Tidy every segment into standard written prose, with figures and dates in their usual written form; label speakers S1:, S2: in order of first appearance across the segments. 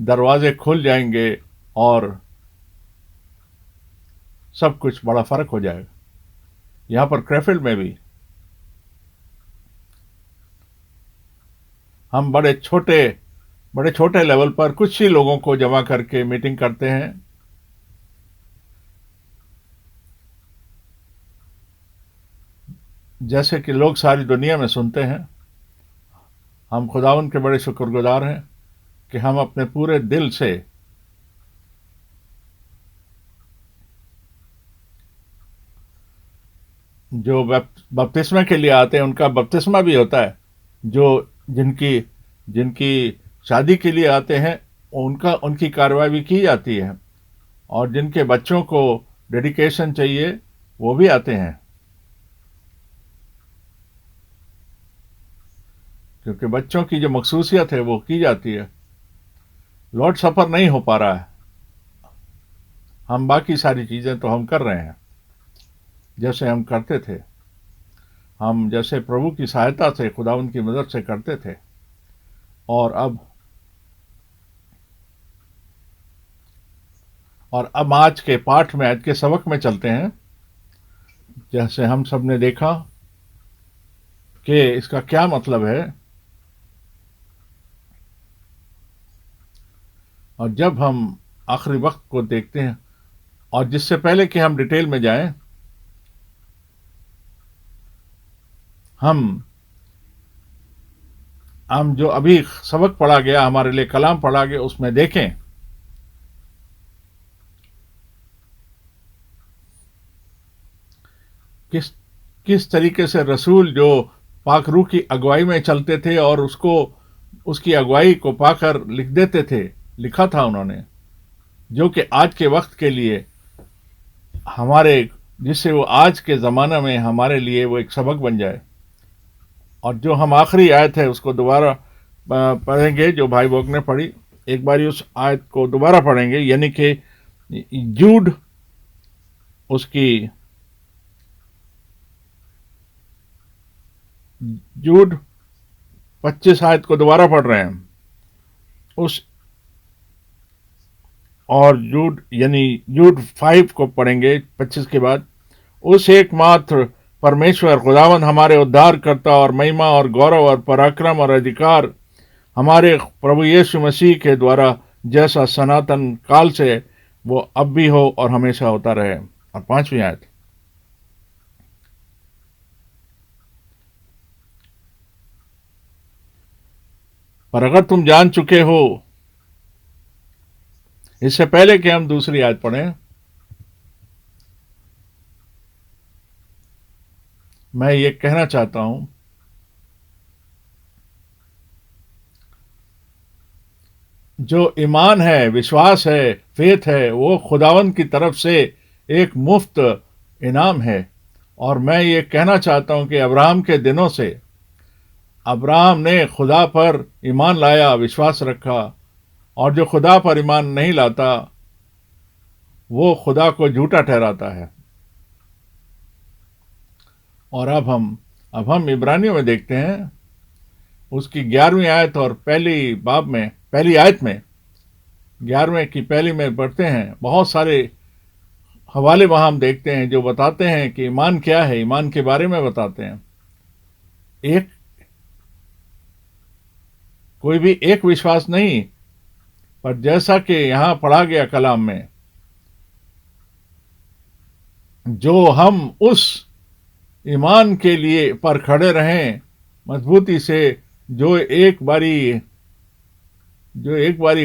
S1: دروازے کھل جائیں گے اور سب کچھ بڑا فرق ہو جائے گا. یہاں پر کریفلڈ میں بھی ہم بڑے چھوٹے لیول پر کچھ ہی لوگوں کو جمع کر کے میٹنگ کرتے ہیں. جیسے کہ لوگ ساری دنیا میں سنتے ہیں. ہم خداوند کے بڑے شکر گزار ہیں کہ ہم اپنے پورے دل سے جو بپتسمہ کے لیے آتے ہیں ان کا بپتسمہ بھی ہوتا ہے. جو جن کی شادی کے لیے آتے ہیں ان کی کارروائی بھی کی جاتی ہے. اور جن کے بچوں کو ڈیڈیکیشن چاہیے وہ بھی آتے ہیں، کیونکہ بچوں کی جو مخصوصیت ہے وہ کی جاتی ہے. لارڈ سفر نہیں ہو پا رہا ہے. ہم باقی ساری چیزیں تو ہم کر رہے ہیں جیسے ہم کرتے تھے. ہم جیسے پربھو کی سہایتا سے خداوند کی مدد سے کرتے تھے. اور اب آج کے پاٹھ میں، آج کے سبق میں چلتے ہیں. جیسے ہم سب نے دیکھا کہ اس کا کیا مطلب ہے. اور جب ہم آخری وقت کو دیکھتے ہیں، اور جس سے پہلے کہ ہم ڈیٹیل میں جائیں، ہم جو ابھی سبق پڑھا گیا، ہمارے لیے کلام پڑھا گیا، اس میں دیکھیں کس طریقے سے رسول جو پاک روح کی اگوائی میں چلتے تھے اور اس کی اگوائی کو پا کر لکھ دیتے تھے. لکھا تھا انہوں نے، جو کہ آج کے وقت کے لیے جس سے وہ آج کے زمانہ میں ہمارے لیے وہ ایک سبق بن جائے. اور جو ہم آخری آیت ہے اس کو دوبارہ پڑھیں گے جو بھائی بوگ نے پڑھی. ایک باری اس آیت کو دوبارہ پڑھیں گے، یعنی کہ جوڈ اس کی جوڈ 25 آیت کو دوبارہ پڑھ رہے ہیں. اور جوڈ 5 کو پڑھیں گے 25 کے بعد. اس ایک ماتر پرمیشور خداوند ہمارے ادھار کرتا اور مہما اور گورو اور پراکرم اور ادھیکار ہمارے پربھو یسوع مسیح کے دوارا جیسا سناتن کال سے وہ اب بھی ہو اور ہمیشہ ہوتا رہے. اور 5ویں آیت، پر اگر تم جان چکے ہو. اس سے پہلے کہ ہم دوسری آیت پڑھیں، میں یہ کہنا چاہتا ہوں جو ایمان ہے، وشواس ہے، فیتھ ہے، وہ خداوند کی طرف سے ایک مفت انعام ہے. اور میں یہ کہنا چاہتا ہوں کہ ابراہم کے دنوں سے ابراہم نے خدا پر ایمان لایا، وشواس رکھا. اور جو خدا پر ایمان نہیں لاتا وہ خدا کو جھوٹا ٹھہراتا ہے. اور اب ہم عبرانیوں میں دیکھتے ہیں، اس کی 11ویں آیت اور پہلی آیت میں 11ویں کی پہلی میں پڑھتے ہیں. بہت سارے حوالے وہاں ہم دیکھتے ہیں جو بتاتے ہیں کہ ایمان کیا ہے، ایمان کے بارے میں بتاتے ہیں. کوئی بھی ایک وشواس نہیں، پر جیسا کہ یہاں پڑھا گیا کلام میں، جو ہم اس ایمان کے لیے پر کھڑے رہیں مضبوطی سے، جو ایک باری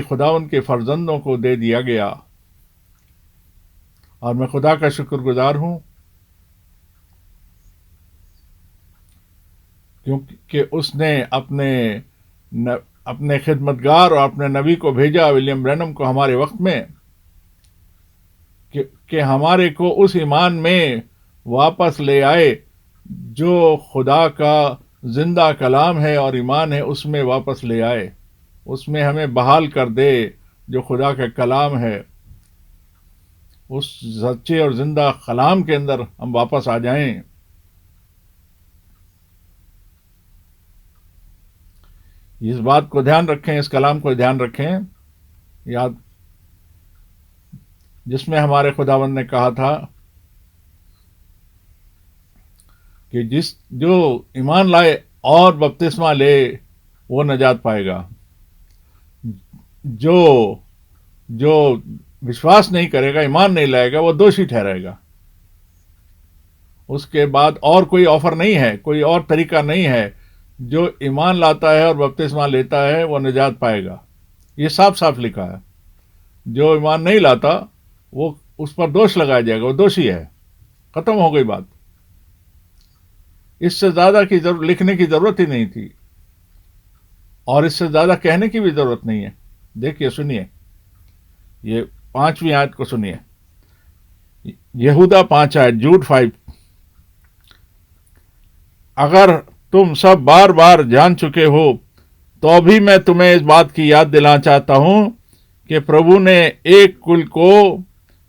S1: خداوند کے فرزندوں کو دے دیا گیا. اور میں خدا کا شکر گزار ہوں کیونکہ اس نے اپنے خدمتگار اور اپنے نبی کو بھیجا، ولیم برینم کو، ہمارے وقت میں، کہ ہمارے کو اس ایمان میں واپس لے آئے جو خدا کا زندہ کلام ہے اور ایمان ہے، اس میں واپس لے آئے. اس میں ہمیں بحال کر دے جو خدا کا کلام ہے. اس سچے اور زندہ کلام کے اندر ہم واپس آ جائیں. اس بات کو دھیان رکھیں، اس کلام کو دھیان رکھیں یاد جس میں ہمارے خداوند نے کہا تھا کہ جو ایمان لائے اور بپتسمہ لے وہ نجات پائے گا، جو جو وشواس نہیں کرے گا، ایمان نہیں لائے گا، وہ دوشی ٹھہرے گا۔ اس کے بعد اور کوئی آفر نہیں ہے، کوئی اور طریقہ نہیں ہے۔ جو ایمان لاتا ہے اور بپتسمہ لیتا ہے وہ نجات پائے گا، یہ صاف صاف لکھا ہے۔ جو ایمان نہیں لاتا وہ اس پر دوش لگایا جائے گا، وہ دوشی ہے، ختم ہو گئی بات۔ اس سے زیادہ لکھنے کی ضرورت ہی نہیں تھی، اور اس سے زیادہ کہنے کی بھی ضرورت نہیں ہے۔ دیکھیے، سنیے، یہ 5ویں آیت کو سنیے، یہودا 5 آیت، جوڈ 5۔ اگر تم سب بار بار جان چکے ہو تو بھی میں تمہیں اس بات کی یاد دلانا چاہتا ہوں کہ پربھو نے ایک کل کو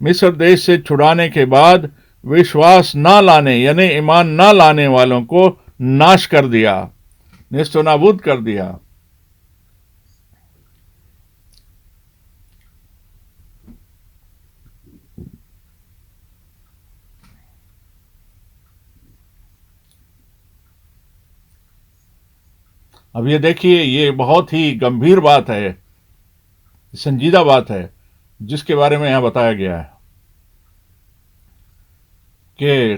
S1: مصر دیش سے چھڑانے کے بعد وشواس نہ لانے یعنی ایمان نہ لانے والوں کو ناش کر دیا، نیست و نابود کر دیا۔ اب یہ دیکھیے، یہ بہت ہی گمبھیر بات ہے، سنجیدہ بات ہے، جس کے بارے میں یہاں بتایا گیا ہے کہ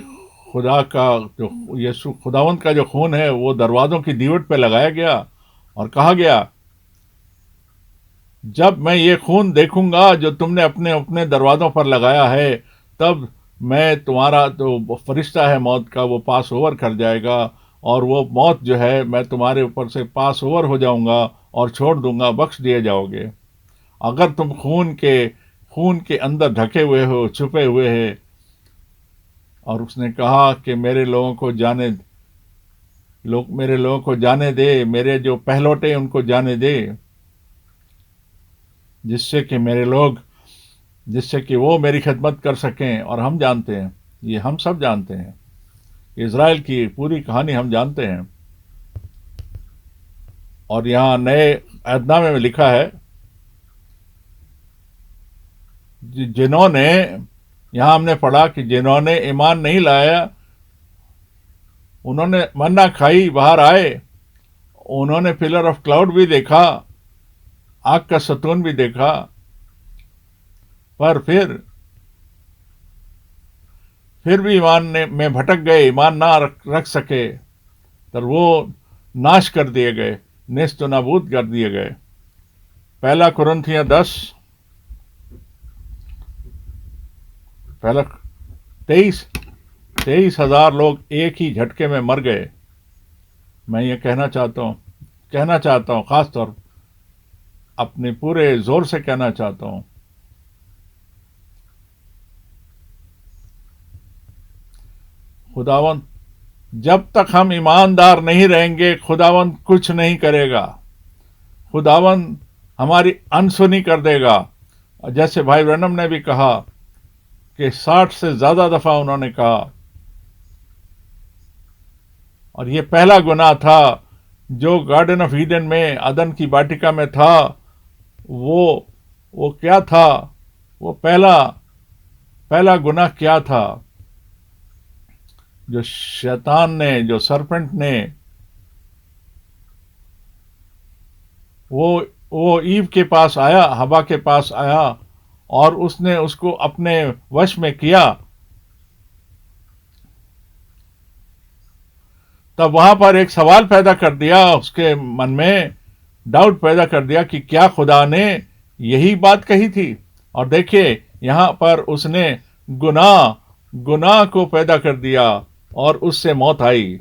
S1: خدا کا جو یسوع خداوند کا جو خون ہے وہ دروازوں کی دیوٹ پہ لگایا گیا، اور کہا گیا جب میں یہ خون دیکھوں گا جو تم نے اپنے اپنے دروازوں پر لگایا ہے، تب میں تمہارا جو فرشتہ ہے موت کا وہ پاس اوور کر جائے گا، اور وہ موت جو ہے میں تمہارے اوپر سے پاس اوور ہو جاؤں گا اور چھوڑ دوں گا، بخش دیے جاؤ گے۔ اگر تم خون کے اندر ڈھکے ہوئے ہو، چھپے ہوئے ہیں۔ اور اس نے کہا کہ میرے لوگوں کو جانے دے، میرے جو پہلوٹے ان کو جانے دے، جس سے کہ وہ میری خدمت کر سکیں۔ اور ہم جانتے ہیں، یہ ہم سب جانتے ہیں، اسرائیل کی پوری کہانی ہم جانتے ہیں۔ اور یہاں نئے عہد نامے میں لکھا ہے جنہوں نے، یہاں ہم نے پڑھا کہ جنہوں نے ایمان نہیں لایا انہوں نے منا کھائی، باہر آئے، انہوں نے پلر آف کلاؤڈ بھی دیکھا، آگ کا ستون بھی دیکھا، پر پھر بھی ایمان میں بھٹک گئے، ایمان نہ رکھ سکے، تو وہ ناش کر دیے گئے، نیست و نابود کر دیے گئے۔ 1 23 ہزار لوگ ایک ہی جھٹکے میں مر گئے۔ میں یہ کہنا چاہتا ہوں خاص طور اپنے پورے زور سے کہنا چاہتا ہوں، خداوند جب تک ہم ایماندار نہیں رہیں گے خداوند کچھ نہیں کرے گا، خداوند ہماری انسنی کر دے گا۔ جیسے بھائی برنم نے بھی کہا کہ 60 سے زیادہ دفعہ انہوں نے کہا، اور یہ پہلا گناہ تھا جو گارڈن آف ایڈن میں، عدن کی باٹیکا میں تھا۔ وہ کیا تھا؟ وہ پہلا گناہ کیا تھا؟ جو شیطان نے، جو سرپنٹ نے، وہ ایو کے پاس آیا، حوا کے پاس آیا، اور اس نے اس کو اپنے وش میں کیا۔ تب وہاں پر ایک سوال پیدا کر دیا، اس کے من میں ڈاؤٹ پیدا کر دیا کہ کیا خدا نے یہی بات کہی تھی؟ اور دیکھیے یہاں پر اس نے گناہ کو پیدا کر دیا، اور اس سے موت آئی۔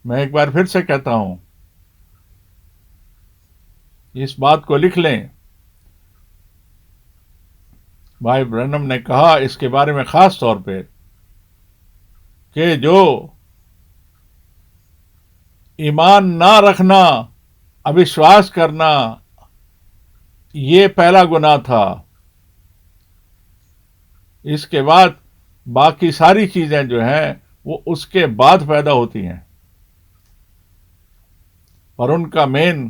S1: میں ایک بار پھر سے کہتا ہوں، اس بات کو لکھ لیں۔ بھائی برنم نے کہا اس کے بارے میں خاص طور پہ کہ جو ایمان نہ رکھنا، اوشواس کرنا، یہ پہلا گناہ تھا۔ اس کے بعد باقی ساری چیزیں جو ہیں وہ اس کے بعد پیدا ہوتی ہیں۔ پر ان کا مین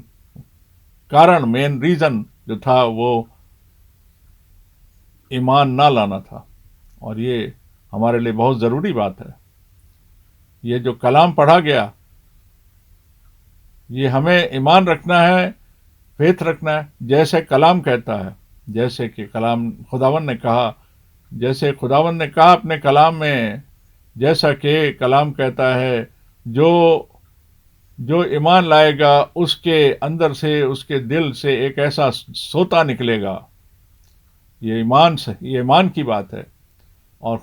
S1: کارن، مین ریزن جو تھا وہ ایمان نہ لانا تھا. اور یہ ہمارے لیے بہت ضروری بات ہے. یہ جو کلام پڑھا گیا، یہ ہمیں ایمان رکھنا ہے، فیتھ رکھنا ہے، جیسے کلام کہتا ہے. جیسے کہ کلام خداوند نے کہا، جیسے خداوند نے کہا اپنے کلام میں، جیسا کہ کلام کہتا ہے، جو ایمان لائے گا اس کے اندر سے، اس کے دل سے ایک ایسا سوتا نکلے گا. یہ ایمان کی بات ہے. اور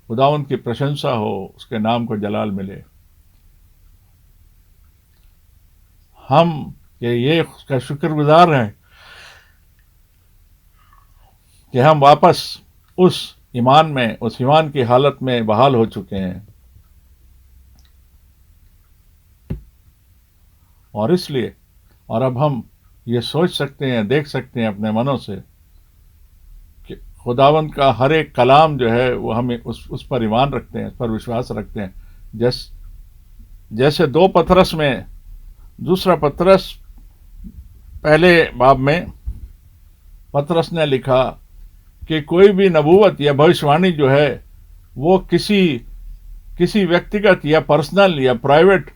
S1: خداوند کی پرشنسا ہو، اس کے نام کو جلال ملے. ہم یہ اس کا شکر گزار ہیں کہ ہم واپس اس ایمان کی حالت میں بحال ہو چکے ہیں. اور اس لیے، اور اب ہم یہ سوچ سکتے ہیں، دیکھ سکتے ہیں اپنے منوں سے کہ خداوند کا ہر ایک کلام جو ہے وہ ہمیں اس پر ایمان رکھتے ہیں، اس پر وشواس رکھتے ہیں. جیسے دوسرا پطرس پہلے باب میں پطرس نے لکھا کہ کوئی بھی نبوت یا بھوشوانی جو ہے وہ کسی ویکتیگت یا پرسنل یا پرائیویٹ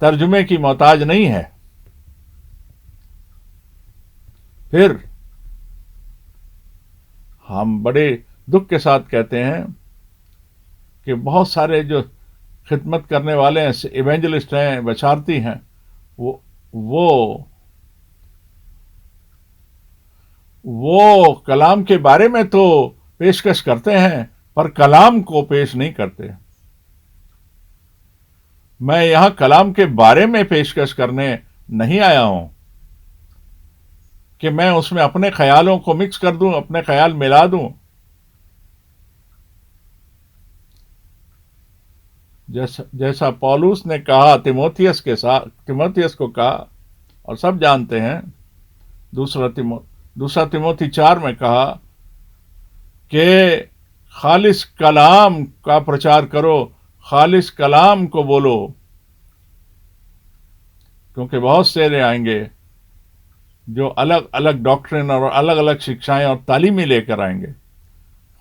S1: ترجمے کی محتاج نہیں ہے. پھر ہم بڑے دکھ کے ساتھ کہتے ہیں کہ بہت سارے جو خدمت کرنے والے ہیں، ایونجلسٹ ہیں، بشارتی ہیں، وہ کلام کے بارے میں تو پیشکش کرتے ہیں پر کلام کو پیش نہیں کرتے. میں یہاں کلام کے بارے میں پیشکش کرنے نہیں آیا ہوں کہ میں اس میں اپنے خیالوں کو مکس کر دوں، اپنے خیال ملا دوں. جیسا پولس نے کہا تیموتھیوس کو کہا، اور سب جانتے ہیں، دوسرا تیموتھی 4 میں کہا کہ خالص کلام کا پرچار کرو، خالص کلام کو بولو، کیونکہ بہت سے آئیں گے جو الگ الگ ڈاکٹرن اور الگ الگ شکشائیں اور تعلیمی لے کر آئیں گے.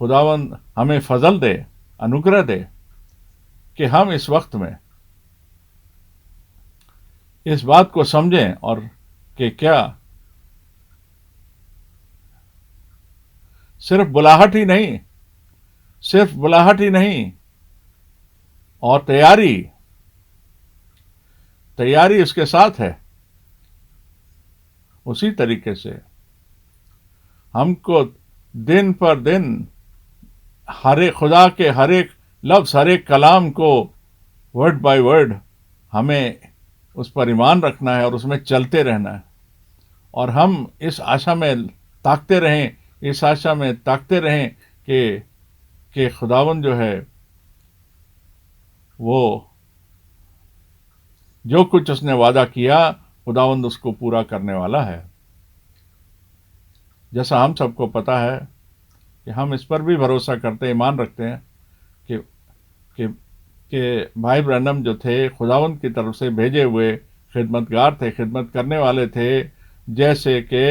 S1: خداوند ہمیں فضل دے، انوگرہ دے کہ ہم اس وقت میں اس بات کو سمجھیں، اور کہ کیا صرف بلاہٹ ہی نہیں اور تیاری اس کے ساتھ ہے. اسی طریقے سے ہم کو دن پر دن خدا کے ہر ایک لفظ، ہر ایک کلام کو ورڈ بائی ورڈ ہمیں اس پر ایمان رکھنا ہے اور اس میں چلتے رہنا ہے. اور ہم اس آشا میں تاکتے رہیں کہ خداوند جو ہے وہ جو کچھ اس نے وعدہ کیا، خداوند اس کو پورا کرنے والا ہے. جیسا ہم سب کو پتا ہے کہ ہم اس پر بھی بھروسہ کرتے، ایمان رکھتے ہیں کہ بھائی برنم جو تھے خداوند کی طرف سے بھیجے ہوئے خدمتگار تھے، خدمت کرنے والے تھے. جیسے کہ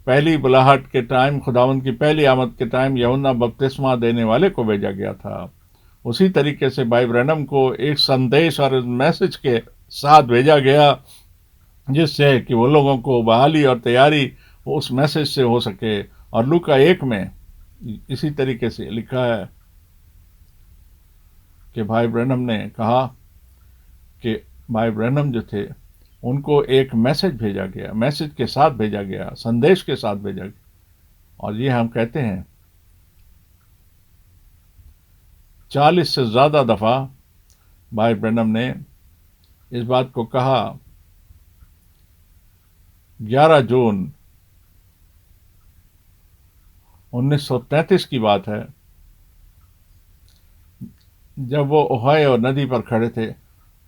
S1: پہلی بلاہٹ کے ٹائم، خداوند کی پہلی آمد کے ٹائم یوحنا بپتسمہ دینے والے کو بھیجا گیا تھا، اسی طریقے سے بھائی برنم کو ایک سندیش اور میسج کے ساتھ بھیجا گیا، جس سے کہ وہ لوگوں کو بحالی اور تیاری اس میسج سے ہو سکے. اور لوکا 1 میں اسی طریقے سے لکھا ہے کہ بھائی برنم نے کہا کہ بھائی برنم جو تھے ان کو ایک میسج کے ساتھ بھیجا گیا، سندیش کے ساتھ بھیجا گیا. اور یہ ہم کہتے ہیں 40 سے زیادہ دفعہ بھائی برنم نے اس بات کو کہا. 11 جون 1933 کی بات ہے، جب وہ اوہایو ندی پر کھڑے تھے،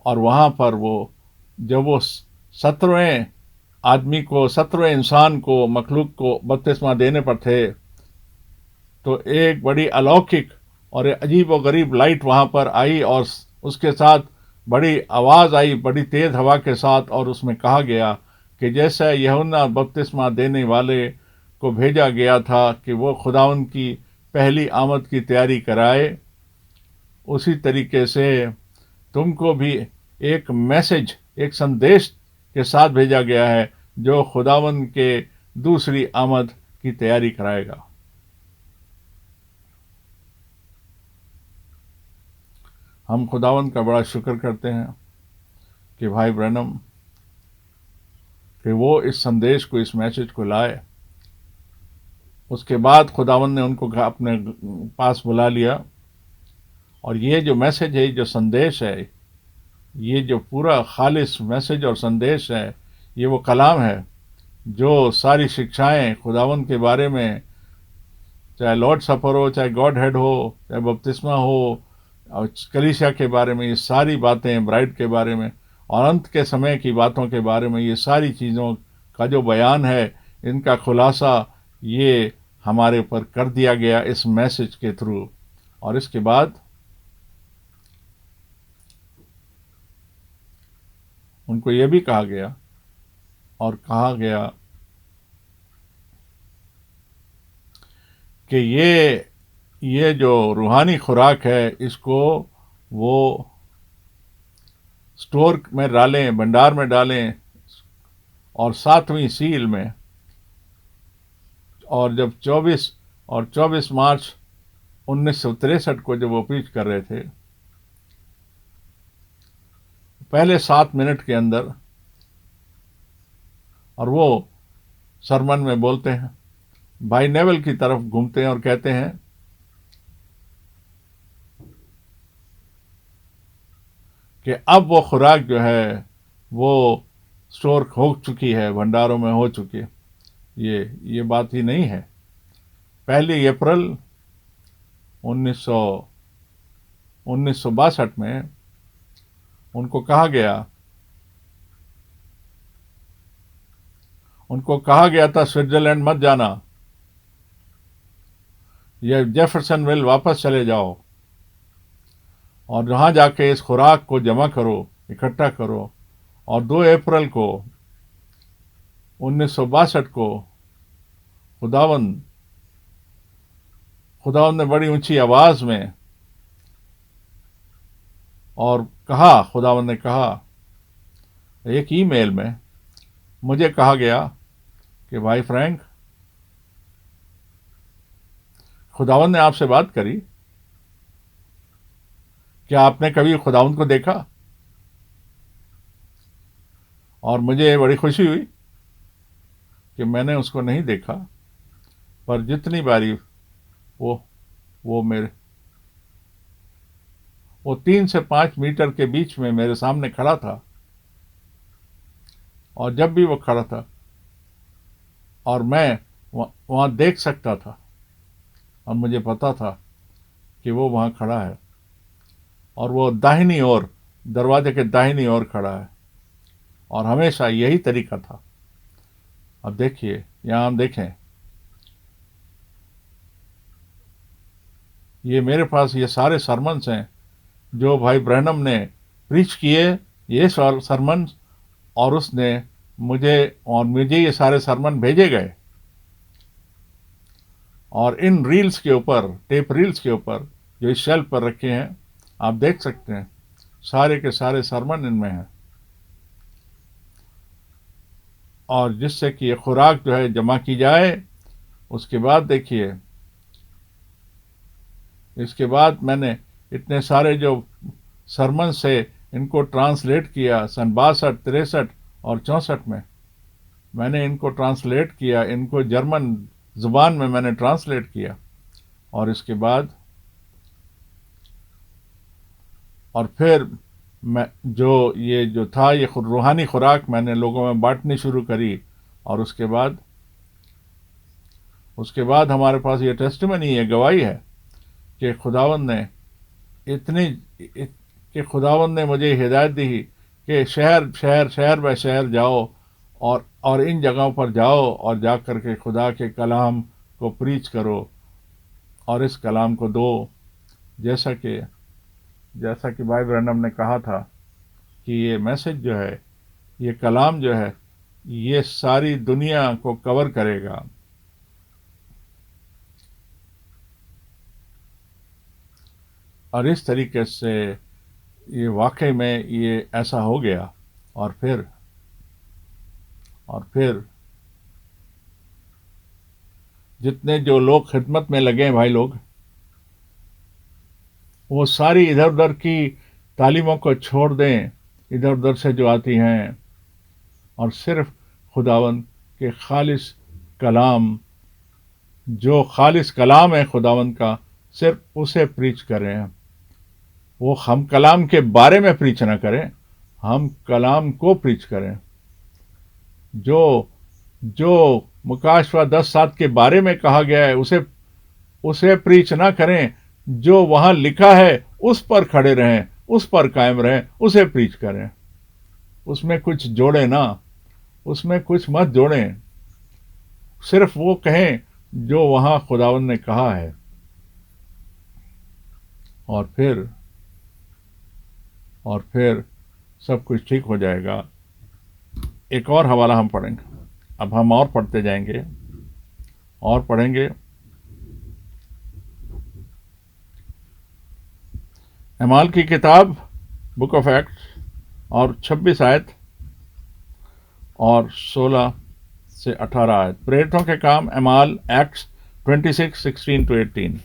S1: اور وہاں پر جب وہ 17ویں انسان کو، مخلوق کو بپتسمہ دینے پر تھے، تو ایک بڑی الوکک اور عجیب و غریب لائٹ وہاں پر آئی، اور اس کے ساتھ بڑی آواز آئی بڑی تیز ہوا کے ساتھ، اور اس میں کہا گیا کہ جیسا یوحنا بپتسمہ دینے والے کو بھیجا گیا تھا کہ وہ خداوند کی پہلی آمد کی تیاری کرائے، اسی طریقے سے تم کو بھی ایک میسج، ایک سندیش کے ساتھ بھیجا گیا ہے جو خداوند کے دوسری آمد کی تیاری کرائے گا۔ ہم خداوند کا بڑا شکر کرتے ہیں کہ بھائی برنم کہ وہ اس سندیش کو، اس میسج کو لائے۔ اس کے بعد خداوند نے ان کو اپنے پاس بلا لیا، اور یہ جو میسج ہے، جو سندیش ہے، یہ جو پورا خالص میسج اور سندیش ہے، یہ وہ کلام ہے جو ساری شکشائیں خداوند کے بارے میں، چاہے لارڈ سپر ہو، چاہے گاڈ ہیڈ ہو، چاہے بپتسمہ ہو، اور کلیسیا کے بارے میں، یہ ساری باتیں، برائڈ کے بارے میں اور انت کے سمے کی باتوں کے بارے میں، یہ ساری چیزوں کا جو بیان ہے، ان کا خلاصہ یہ ہمارے اوپر کر دیا گیا اس میسج کے تھرو۔ اور اس کے بعد ان کو یہ بھی کہا گیا، اور کہا گیا کہ یہ جو روحانی خوراک ہے، اس کو وہ اسٹور میں ڈالیں، بھنڈار میں ڈالیں، اور 7ویں سیل میں، اور جب 24 مارچ 1963 کو جب وہ پیچ کر رہے تھے، پہلے 7 منٹ کے اندر، اور وہ سرمن میں بولتے ہیں، بھائی نیول کی طرف گھومتے ہیں اور کہتے ہیں کہ اب وہ خوراک جو ہے وہ اسٹور ہو چکی ہے، بھنڈاروں میں ہو چکی ہے۔ یہ بات ہی نہیں ہے۔ 1 اپریل 1962 میں ان کو کہا گیا تھا سوئٹزرلینڈ مت جانا، یا جیفرسن ویل واپس چلے جاؤ، اور وہاں جا کے اس خوراک کو جمع کرو، اکٹھا کرو۔ اور 2 اپریل کو 1962 کو خداوند نے بڑی اونچی آواز میں اور خداوند نے کہا، ایک ای میل میں مجھے کہا گیا کہ بھائی فرینک، خداوند نے آپ سے بات کری، کیا آپ نے کبھی خداوند کو دیکھا؟ اور مجھے بڑی خوشی ہوئی کہ میں نے اس کو نہیں دیکھا، پر جتنی باری وہ 3 سے 5 میٹر کے بیچ میں میرے سامنے کھڑا تھا، اور جب بھی وہ کھڑا تھا اور میں وہاں دیکھ سکتا تھا، اور مجھے پتا تھا کہ وہ وہاں کھڑا ہے، اور وہ داہنی اور دروازے کے داہنی اور کھڑا ہے، اور ہمیشہ یہی طریقہ تھا۔ اب دیکھیے، یہاں ہم دیکھیں، یہ میرے پاس یہ سارے سرمنس ہیں جو بھائی برینم نے پریچ کیے، یہ سرمن، اور اس نے مجھے یہ سارے سرمن بھیجے گئے، اور ان ریلز کے اوپر، ٹیپ ریلز کے اوپر جو اس شیلف پر رکھے ہیں، آپ دیکھ سکتے ہیں، سارے کے سارے سرمن ان میں ہیں، اور جس سے کہ یہ خوراک جو ہے جمع کی جائے۔ اس کے بعد دیکھیے، اس کے بعد میں نے اتنے سارے جو سرمن سے ان کو ٹرانسلیٹ کیا، سن 62، 63 اور 64 میں نے ان کو ٹرانسلیٹ کیا، ان کو جرمن زبان میں نے ٹرانسلیٹ کیا، اور اس کے بعد اور پھر میں جو تھا یہ روحانی خوراک میں نے لوگوں میں بانٹنی شروع کری، اور اس کے بعد ہمارے پاس یہ ٹیسٹیمنی ہے، گواہی ہے کہ خداوند نے مجھے ہدایت دی کہ شہر بہ شہر جاؤ، اور ان جگہوں پر جاؤ، اور جا کر کے خدا کے کلام کو پریچ کرو، اور اس کلام کو دو، جیسا کہ بھائی برنم نے کہا تھا کہ یہ میسج جو ہے، یہ کلام جو ہے، یہ ساری دنیا کو کور کرے گا. اور اس طریقے سے یہ واقعی میں یہ ایسا ہو گیا. اور پھر جتنے جو لوگ خدمت میں لگے ہیں بھائی لوگ، وہ ساری ادھر ادھر کی تعلیموں کو چھوڑ دیں، ادھر ادھر سے جو آتی ہیں، اور صرف خداوند کے خالص کلام، جو خالص کلام ہے خداوند کا، صرف اسے پریچ کریں. وہ ہم کلام کے بارے میں پریچ نہ کریں، ہم کلام کو پریچ کریں. جو مکاشفہ 10:7 کے بارے میں کہا گیا ہے اسے پریچ نہ کریں. جو وہاں لکھا ہے اس پر کھڑے رہیں، اس پر قائم رہیں، اسے پریچ کریں. اس میں کچھ جوڑیں نہ، اس میں کچھ مت جوڑیں. صرف وہ کہیں جو وہاں خداوند نے کہا ہے. اور پھر سب کچھ ٹھیک ہو جائے گا. ایک اور حوالہ ہم پڑھیں گے. اب ہم اور پڑھتے جائیں گے اور پڑھیں گے. اعمال کی کتاب، بک آف ایکٹس، اور 26 آیت اور 16 سے 18 آیت. پریرتوں کے کام، اعمال، ایکٹس 26:16-18.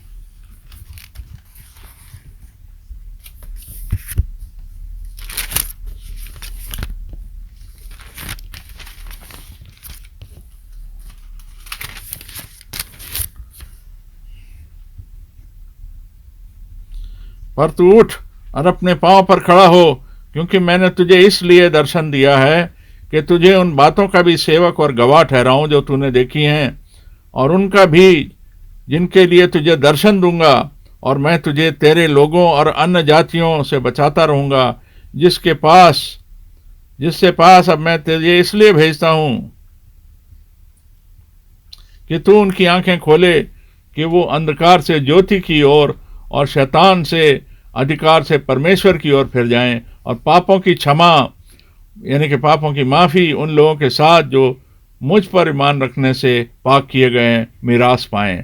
S1: پر تو اٹھ اور اپنے پاؤں پر کھڑا ہو، کیونکہ میں نے تجھے اس لیے درشن دیا ہے کہ تجھے ان باتوں کا بھی سیوک اور گواہ ٹھہراؤں جو تو نے دیکھی ہیں، اور ان کا بھی جن کے لیے تجھے درشن دوں گا. اور میں تجھے تیرے لوگوں اور ان جاتیوں سے بچاتا رہوں گا، جس سے پاس اب میں تجھے اس لیے بھیجتا ہوں کہ تو ان کی آنکھیں کھولے کہ وہ اندھکار سے جوتی کی اور شیطان سے ادھکار سے پرمیشور کی اور پھر جائیں، اور پاپوں کی چھما، یعنی کہ پاپوں کی معافی ان لوگوں کے ساتھ جو مجھ پر ایمان رکھنے سے پاک کیے گئے ہیں، میراث پائیں.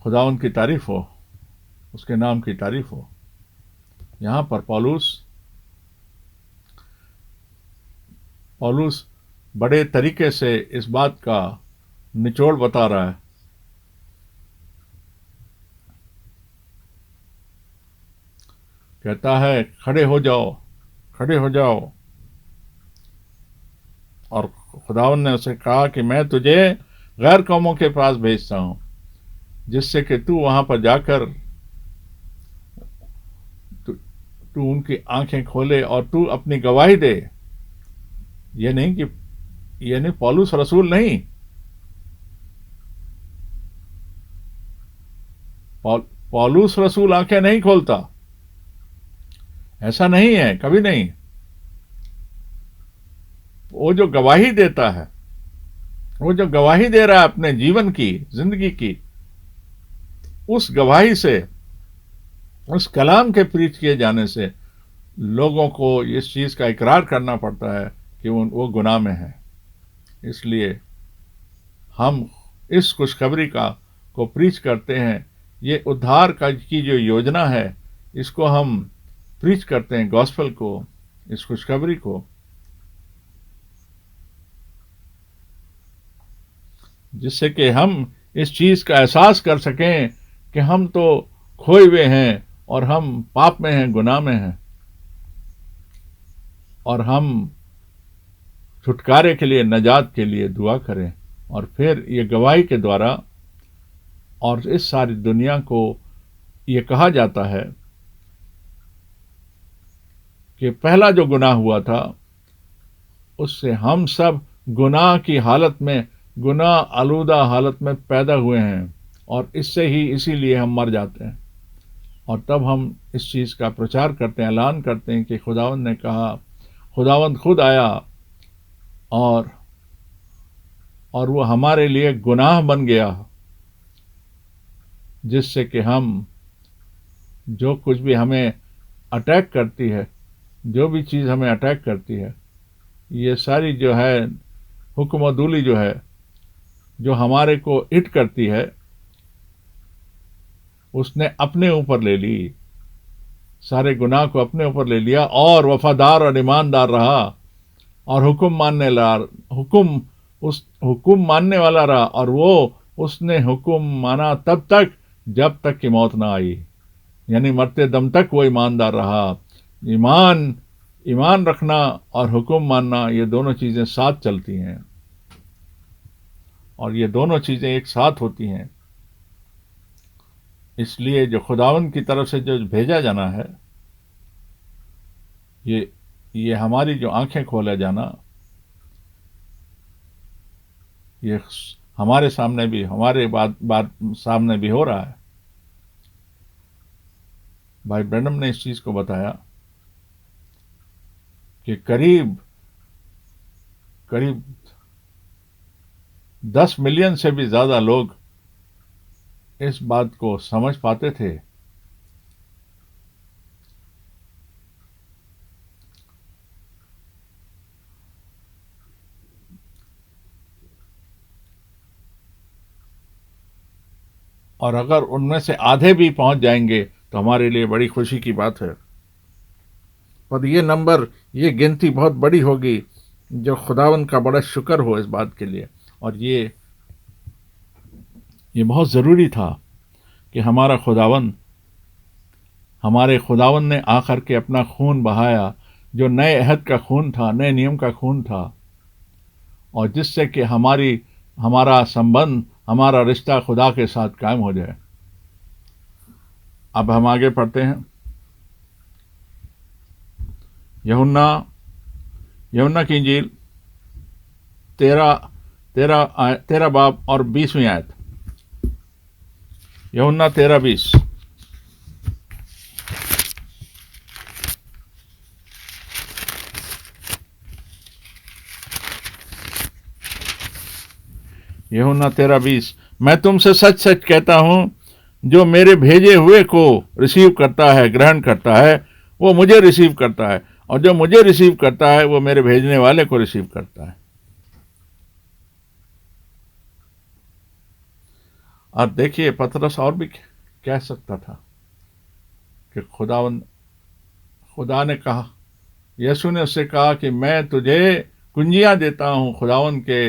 S1: خداوند کی تعریف ہو، اس کے نام کی تعریف ہو. یہاں پر پولس بڑے طریقے سے اس بات کا نچوڑ بتا رہا ہے. کہتا ہے کھڑے ہو جاؤ. اور خداوند نے اسے کہا کہ میں تجھے غیر قوموں کے پاس بھیجتا ہوں، جس سے کہ تو وہاں پر جا کر تو ان کی آنکھیں کھولے اور تو اپنی گواہی دے. یہ نہیں پولس رسول نہیں. پولس رسول آنکھیں نہیں کھولتا، ایسا نہیں ہے، کبھی نہیں. وہ جو گواہی دیتا ہے، وہ جو گواہی دے رہا ہے اپنے جیون کی، زندگی کی، اس گواہی سے، اس کلام کے پریچ کیے جانے سے لوگوں کو اس چیز کا اقرار کرنا پڑتا ہے کہ وہ گناہ میں ہیں. اس لیے ہم اس خوشخبری کو پریچ کرتے ہیں. یہ ادھار کی جو یوجنا ہے، اس کو ہم پریچ کرتے ہیں، گاسپل کو، اس خوشخبری کو، جس سے کہ ہم اس چیز کا احساس کر سکیں کہ ہم تو کھوئے ہوئے ہیں اور ہم پاپ میں ہیں، گناہ میں ہیں، اور ہم چھٹکارے کے لیے، نجات کے لیے دعا کریں. اور پھر یہ گواہی کے دوارا اور اس ساری دنیا کو یہ کہا جاتا ہے کہ پہلا جو گناہ ہوا تھا، اس سے ہم سب گناہ کی حالت میں، گناہ آلودہ حالت میں پیدا ہوئے ہیں، اور اسی لیے ہم مر جاتے ہیں. اور تب ہم اس چیز کا پرچار کرتے ہیں، اعلان کرتے ہیں کہ خداوند نے کہا، خداوند خود آیا اور وہ ہمارے لیے گناہ بن گیا، جس سے کہ ہم جو کچھ بھی ہمیں اٹیک کرتی ہے، جو بھی چیز ہمیں اٹیک کرتی ہے، یہ ساری جو ہے حکم و دولی جو ہے، جو ہمارے کو ہٹ کرتی ہے، اس نے اپنے اوپر لے لی، سارے گناہ کو اپنے اوپر لے لیا اور وفادار اور ایماندار رہا اور حکم ماننے والا رہا، اور وہ اس نے حکم مانا تب تک جب تک کہ موت نہ آئی، یعنی مرتے دم تک وہ ایماندار رہا۔ ایمان رکھنا اور حکم ماننا، یہ دونوں چیزیں ساتھ چلتی ہیں، اور یہ دونوں چیزیں ایک ساتھ ہوتی ہیں۔ اس لیے جو خداوند کی طرف سے جو بھیجا جانا ہے، یہ ہماری جو آنکھیں کھولا جانا، یہ ہمارے سامنے بھی، ہمارے بات سامنے بھی ہو رہا ہے۔ بھائی برنم نے اس چیز کو بتایا کہ قریب 10 ملین سے بھی زیادہ لوگ اس بات کو سمجھ پاتے تھے اور اگر ان میں سے آدھے بھی پہنچ جائیں گے تو ہمارے لیے بڑی خوشی کی بات ہے۔ اور یہ گنتی بہت بڑی ہوگی، جو خداوند کا بڑا شکر ہو اس بات کے لیے۔ اور یہ بہت ضروری تھا کہ ہمارے خداوند نے آ کر کے اپنا خون بہایا، جو نئے عہد کا خون تھا، نئے نیم کا خون تھا، اور جس سے کہ ہمارا سمبند، ہمارا رشتہ خدا کے ساتھ قائم ہو جائے۔ اب ہم آگے پڑھتے ہیں۔ یوحنا کی انجیل 13 باب اور 20ویں آیت۔ یوحنا 13:20۔ یوحنا 13:20۔ میں تم سے سچ سچ کہتا ہوں، جو میرے بھیجے ہوئے کو ریسیو کرتا ہے، گرہن کرتا ہے، وہ مجھے ریسیو کرتا ہے، اور جو مجھے ریسیو کرتا ہے وہ میرے بھیجنے والے کو ریسیو کرتا ہے۔ اور دیکھیے پطرس اور بھی کہہ سکتا تھا کہ خدا نے کہا، یسوع نے اس سے کہا کہ میں تجھے کنجیاں دیتا ہوں، خداوند کے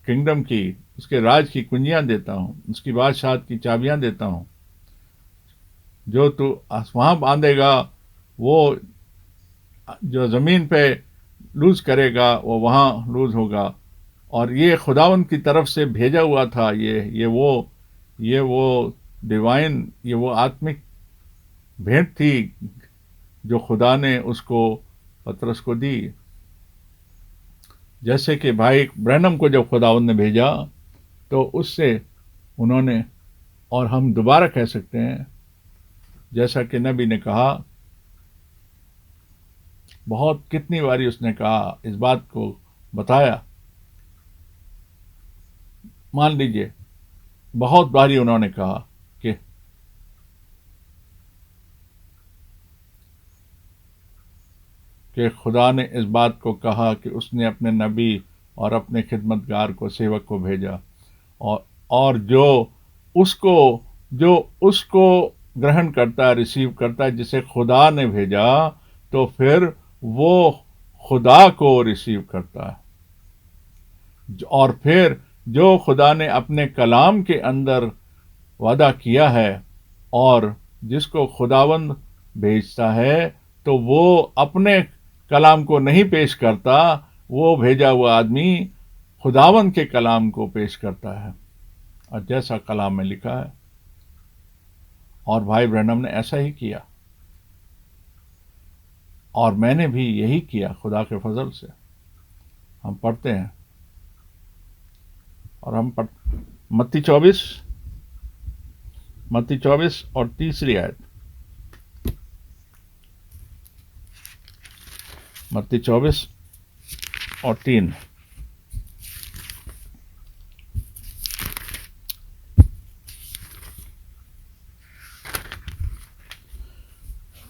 S1: کنگڈم کی، اس کے راج کی کنجیاں دیتا ہوں، اس کی بادشاہت کی چابیاں دیتا ہوں۔ جو تو وہاں باندھے گا، وہ جو زمین پہ لوز کرے گا وہ وہاں لوز ہوگا۔ اور یہ خداوند کی طرف سے بھیجا ہوا تھا، یہ وہ ڈیوائن، یہ وہ آتمک بھیٹ تھی جو خدا نے اس کو پطرس کو دی۔ جیسے کہ بھائی برینم کو جب خداوند نے بھیجا تو اس سے انہوں نے، اور ہم دوبارہ کہہ سکتے ہیں، جیسا کہ نبی نے کہا، کتنی باری اس نے کہا، اس بات کو بتایا، مان لیجئے بہت باری انہوں نے کہا کہ خدا نے اس بات کو کہا کہ اس نے اپنے نبی اور اپنے خدمتگار کو، سیوک کو بھیجا، اور جو اس کو گرہن کرتا ہے، ریسیو کرتا ہے، جسے خدا نے بھیجا، تو پھر وہ خدا کو ریسیو کرتا ہے۔ اور پھر جو خدا نے اپنے کلام کے اندر وعدہ کیا ہے، اور جس کو خداوند بھیجتا ہے تو وہ اپنے کلام کو نہیں پیش کرتا، وہ بھیجا ہوا آدمی خداوند کے کلام کو پیش کرتا ہے، اور جیسا کلام میں لکھا ہے۔ اور بھائی برنم نے ایسا ہی کیا، اور میں نے بھی یہی کیا خدا کے فضل سے۔ ہم پڑھتے ہیں، اور متی 24 اور 3 آیت۔ متی 24 اور 3۔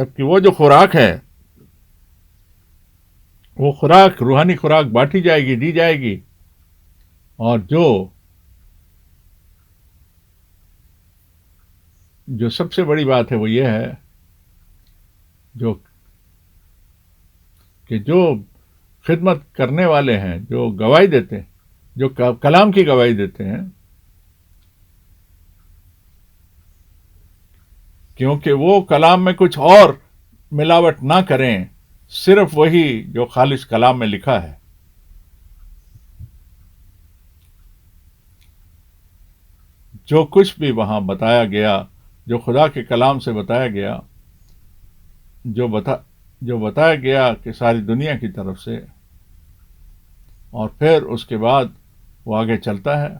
S1: تب کہ وہ جو خوراک ہے وہ خوراک روحانی خوراک بانٹی جائے گی، دی جائے گی، اور جو سب سے بڑی بات ہے وہ یہ ہے جو کہ جو خدمت کرنے والے ہیں، جو گواہی دیتے ہیں، جو کلام کی گواہی دیتے ہیں، کیونکہ وہ کلام میں کچھ اور ملاوٹ نہ کریں، صرف وہی جو خالص کلام میں لکھا ہے۔ جو کچھ بھی وہاں بتایا گیا، جو خدا کے کلام سے بتایا گیا، جو بتایا گیا کہ ساری دنیا کی طرف سے، اور پھر اس کے بعد وہ آگے چلتا ہے،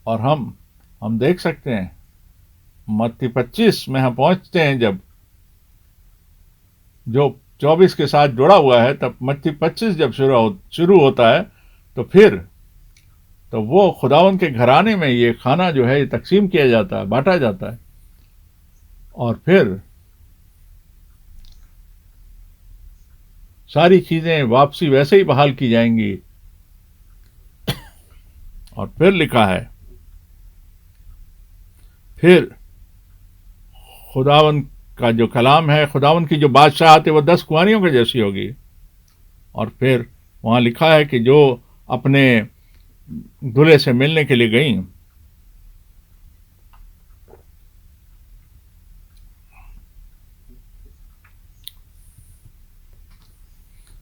S1: اور ہم دیکھ سکتے ہیں متی 25 میں ہم پہنچتے ہیں، جب جو 24 کے ساتھ جڑا ہوا ہے، تب متی 25 جب شروع ہوتا ہے تو وہ خداوند کے گھرانے میں یہ کھانا جو ہے یہ تقسیم کیا جاتا ہے، بانٹا جاتا ہے، اور پھر ساری چیزیں واپسی ویسے ہی بحال کی جائیں گی۔ اور پھر لکھا ہے، پھر خداوند کا جو کلام ہے، خداوند کی جو بادشاہت ہے وہ 10 کنواریوں کے جیسی ہوگی، اور پھر وہاں لکھا ہے کہ جو اپنے دلہے سے ملنے کے لیے گئیں،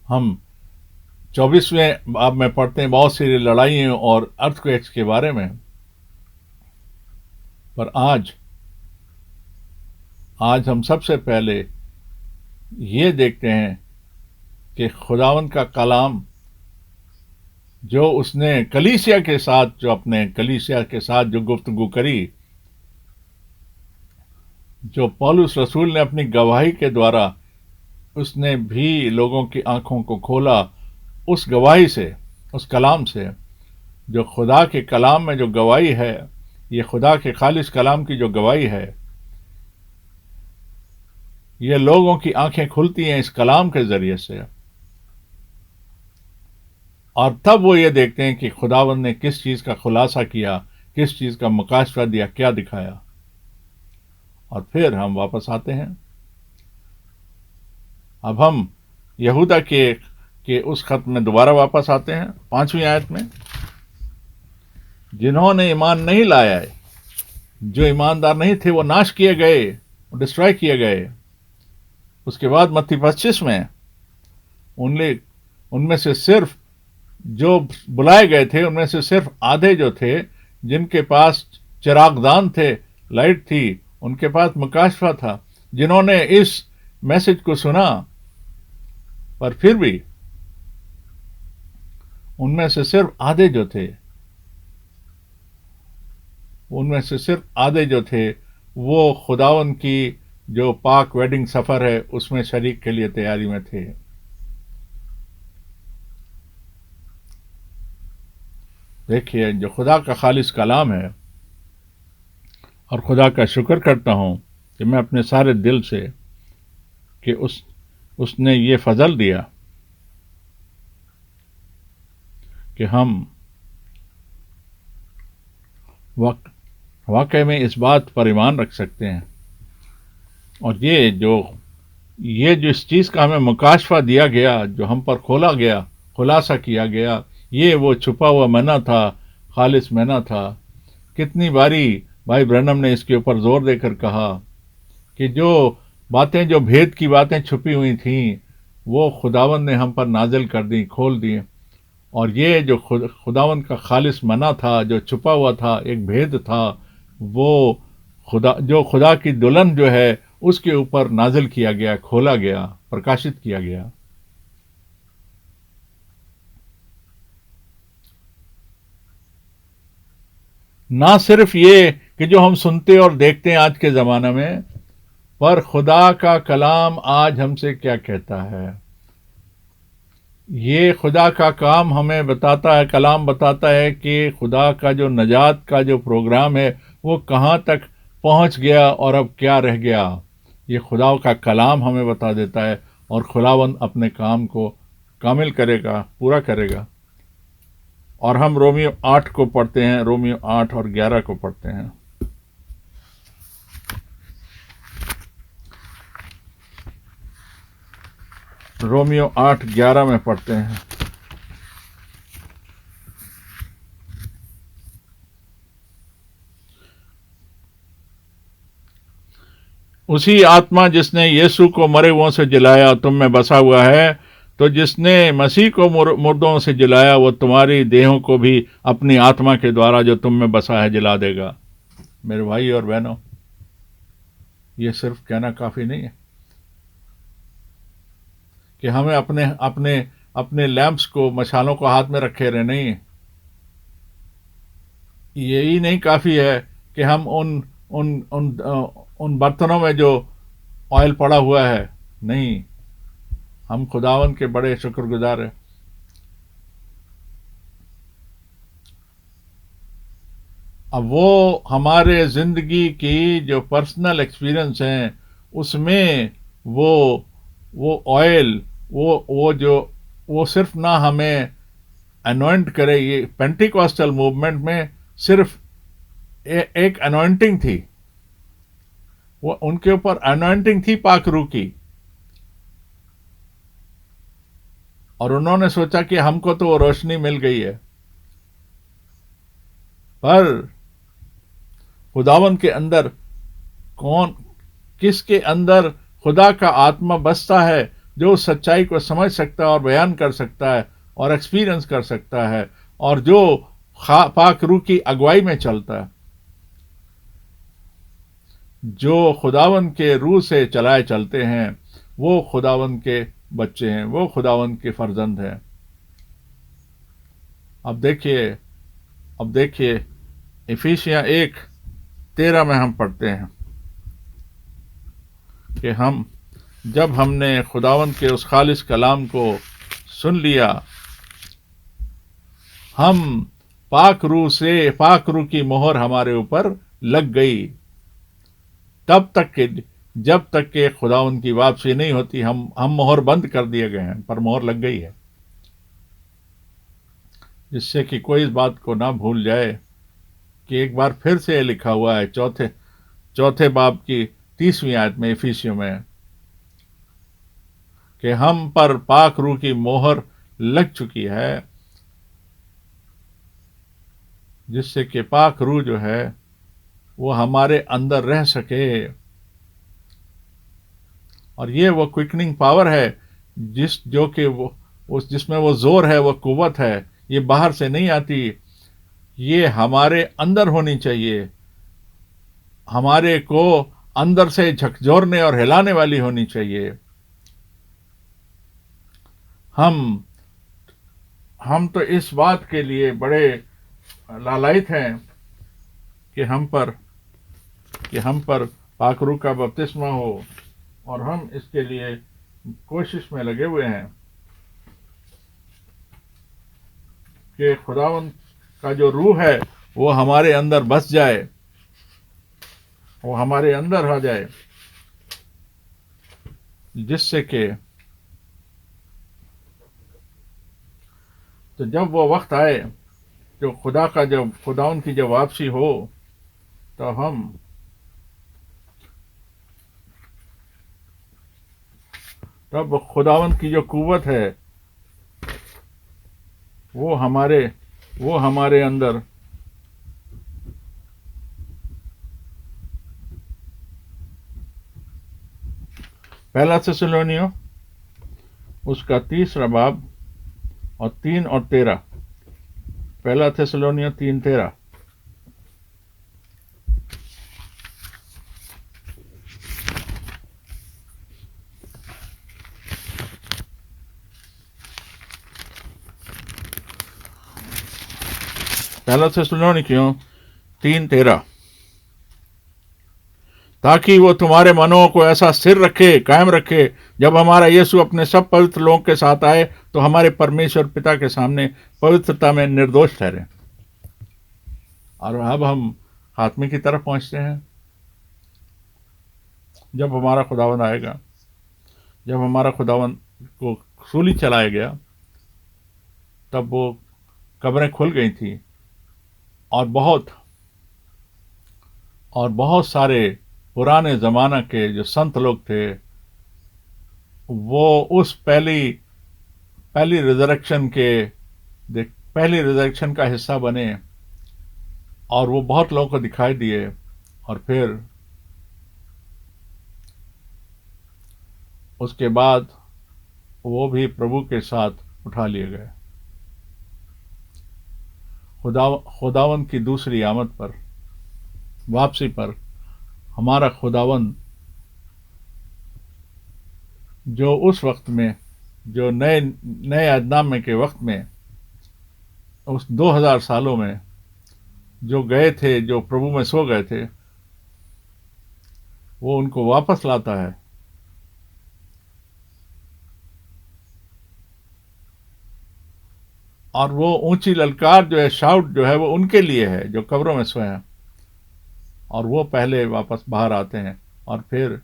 S1: ہم 24ویں باب میں پڑھتے ہیں بہت سی لڑائیوں اور ارتھکویکس کے بارے میں، پر آج ہم سب سے پہلے یہ دیکھتے ہیں کہ خداوند کا کلام جو اس نے کلیسیا کے ساتھ، جو اپنے کلیسیا کے ساتھ جو گفتگو کری، جو پولس رسول نے اپنی گواہی کے دوارا اس نے بھی لوگوں کی آنکھوں کو کھولا، اس گواہی سے، اس کلام سے، جو خدا کے کلام میں جو گواہی ہے، یہ خدا کے خالص کلام کی جو گواہی ہے، یہ لوگوں کی آنکھیں کھلتی ہیں اس کلام کے ذریعے سے، اور تب وہ یہ دیکھتے ہیں کہ خداوند نے کس چیز کا خلاصہ کیا، کس چیز کا مکاشفہ دیا، کیا دکھایا۔ اور پھر ہم واپس آتے ہیں، اب ہم یہودا کے اس خط میں دوبارہ واپس آتے ہیں، 5ویں آیت میں، جنہوں نے ایمان نہیں لایا ہے، جو ایماندار نہیں تھے، وہ ناش کیے گئے، ڈسٹرائے کیے گئے۔ اس کے بعد متی 25 میں ان میں سے صرف جو بلائے گئے تھے، ان میں سے صرف آدھے جو تھے، جن کے پاس چراغ دان تھے، لائٹ تھی، ان کے پاس مکاشفہ تھا، جنہوں نے اس میسج کو سنا، پر پھر بھی ان میں سے صرف آدھے جو تھے وہ خداوند کی جو پاک ویڈنگ سفر ہے اس میں شریک کے لیے تیاری میں تھے۔ دیکھیے، جو خدا کا خالص کلام ہے، اور خدا کا شکر کرتا ہوں کہ میں اپنے سارے دل سے کہ اس نے یہ فضل دیا کہ ہم واقع میں اس بات پر ایمان رکھ سکتے ہیں، اور یہ جو اس چیز کا ہمیں مکاشفہ دیا گیا، جو ہم پر کھولا گیا، خلاصہ کیا گیا، یہ وہ چھپا ہوا منہ تھا، خالص منہ تھا۔ کتنی باری بھائی برنم نے اس کے اوپر زور دے کر کہا کہ جو باتیں، جو بھید کی باتیں چھپی ہوئی تھیں، وہ خداوند نے ہم پر نازل کر دی، کھول دی، اور یہ جو خداوند کا خالص منہ تھا، جو چھپا ہوا تھا، ایک بھید تھا، وہ خدا کی دلہن جو ہے اس کے اوپر نازل کیا گیا، کھولا گیا، پرکاشت کیا گیا۔ نہ صرف یہ کہ جو ہم سنتے اور دیکھتے ہیں آج کے زمانے میں، پر خدا کا کلام آج ہم سے کیا کہتا ہے۔ یہ خدا کا کام ہمیں بتاتا ہے، کلام بتاتا ہے کہ خدا کا جو نجات کا جو پروگرام ہے وہ کہاں تک پہنچ گیا اور اب کیا رہ گیا۔ یہ خدا کا کلام ہمیں بتا دیتا ہے، اور خداوند اپنے کام کو کامل کرے گا، پورا کرے گا۔ اور ہم رومیو 8 کو پڑھتے ہیں، رومیو 8 اور 11 کو پڑھتے ہیں۔ رومیو 8:11 میں پڑھتے ہیں۔ اسی آتما جس نے یسوع کو مرے ہوئوں سے جلایا تم میں بسا ہوا ہے، تو جس نے مسیح کو مردوں سے جلایا وہ تمہاری دیہوں کو بھی اپنی آتما کے دوارا جو تم میں بسا ہے جلا دے گا۔ میرے بھائی اور بہنوں، یہ صرف کہنا کافی نہیں ہے کہ ہمیں اپنے لیمپس کو، مشالوں کو ہاتھ میں رکھے رہے، نہیں۔ یہی نہیں کافی ہے کہ ہم ان برتنوں میں جو آئل پڑا ہوا ہے، نہیں، ہم خداوند کے بڑے شکر گزار ہیں۔ اب وہ ہمارے زندگی کی جو پرسنل ایکسپیرئنس ہیں، اس میں وہ آئل، وہ صرف نہ ہمیں انوائنٹ کرے۔ یہ پینٹیکوسٹل موومنٹ میں صرف ایک انوائنٹنگ تھی، وہ ان کے اوپر انوائنٹنگ تھی پاک روح کی، اور انہوں نے سوچا کہ ہم کو تو وہ روشنی مل گئی ہے، پر خداوند کے اندر کس کے اندر خدا کا آتما بستا ہے، جو سچائی کو سمجھ سکتا ہے اور بیان کر سکتا ہے اور ایکسپیرئنس کر سکتا ہے، اور جو پاک روح کی اگوائی میں چلتا ہے، جو خداوند کے روح سے چلائے چلتے ہیں، وہ خداوند کے بچے ہیں، وہ خداوند کے فرزند ہیں۔ اب دیکھیے افیسیاں 1:13 میں ہم پڑھتے ہیں کہ جب ہم نے خداوند کے اس خالص کلام کو سن لیا، ہم پاک روح کی مہر ہمارے اوپر لگ گئی، جب تک کہ خداوند کی واپسی نہیں ہوتی، ہم مہر بند کر دیے گئے ہیں، پر مہر لگ گئی ہے، جس سے کہ کوئی اس بات کو نہ بھول جائے کہ ایک بار پھر سے یہ لکھا ہوا ہے چوتھے باب کی 30ویں آیت میں، افیسیوں میں، کہ ہم پر پاک روح کی مہر لگ چکی ہے، جس سے کہ پاک روح جو ہے وہ ہمارے اندر رہ سکے، اور یہ وہ کوئکننگ پاور ہے جس میں وہ زور ہے، وہ قوت ہے، یہ باہر سے نہیں آتی، یہ ہمارے اندر ہونی چاہیے، ہمارے کو اندر سے جھکجھورنے اور ہلانے والی ہونی چاہیے۔ ہم تو اس بات کے لیے بڑے لالائت ہیں کہ ہم پر پاک روح کا بپتسمہ ہو، اور ہم اس کے لیے کوشش میں لگے ہوئے ہیں کہ خداوند کا جو روح ہے وہ ہمارے اندر بس جائے، وہ ہمارے اندر آ جائے، جس سے کہ تو جب وہ وقت آئے، جو خداوند کی جب واپسی ہو، تو تب خداوند کی جو قوت ہے وہ ہمارے اندر پہلا تھیسالونیوں اس کا 3 باب اور 3 اور 13، پہلا تھیسالونیوں 3:13۔ پہلا تھیسالونیکیوں 3:13، تاکہ وہ تمہارے منوں کو ایسا ستھر رکھے، قائم رکھے، جب ہمارا یسوع اپنے سب پوتر لوگوں کے ساتھ آئے تو ہمارے پرمیشور پتا کے سامنے پوترتا میں نردوش ٹھہرے۔ اور اب ہم خاتمے کی طرف پہنچتے ہیں۔ جب ہمارا خداوند آئے گا، جب ہمارا خداوند کو سولی چلایا گیا، تب وہ قبریں کھل گئی تھیں، اور بہت سارے پرانے زمانہ کے جو سنت لوگ تھے، وہ اس پہلی ریزریکشن کا حصہ بنے، اور وہ بہت لوگوں کو دکھائی دیے، اور پھر اس کے بعد وہ بھی پربھو کے ساتھ اٹھا لیے گئے خداوند کی دوسری آمد پر، واپسی پر. ہمارا خداوند جو اس وقت میں، جو نئے عہد کے وقت میں، اس 2000 سالوں میں جو گئے تھے، جو پربھو میں سو گئے تھے، وہ ان کو واپس لاتا ہے. اور وہ اونچی للکار جو ہے، شاؤٹ جو ہے، وہ ان کے لیے ہے جو قبروں میں سوئے ہیں، اور وہ پہلے واپس باہر آتے ہیں. اور پھر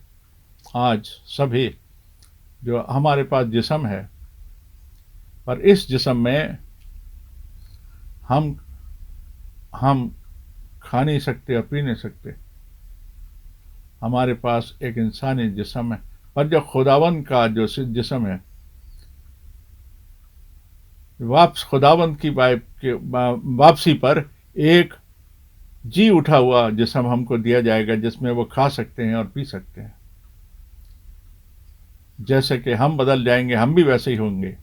S1: آج سبھی جو ہمارے پاس جسم ہے، پر اس جسم میں ہم کھا نہیں سکتے اور پی نہیں سکتے. ہمارے پاس ایک انسانی جسم ہے، پر جو خداوند کا جو جسم ہے، خداوند کی واپسی پر ایک جی اٹھا ہوا جسم ہم کو دیا جائے گا، جس میں وہ کھا سکتے ہیں اور پی سکتے ہیں. جیسے کہ ہم بدل جائیں گے، ہم بھی ویسے ہی ہوں گے.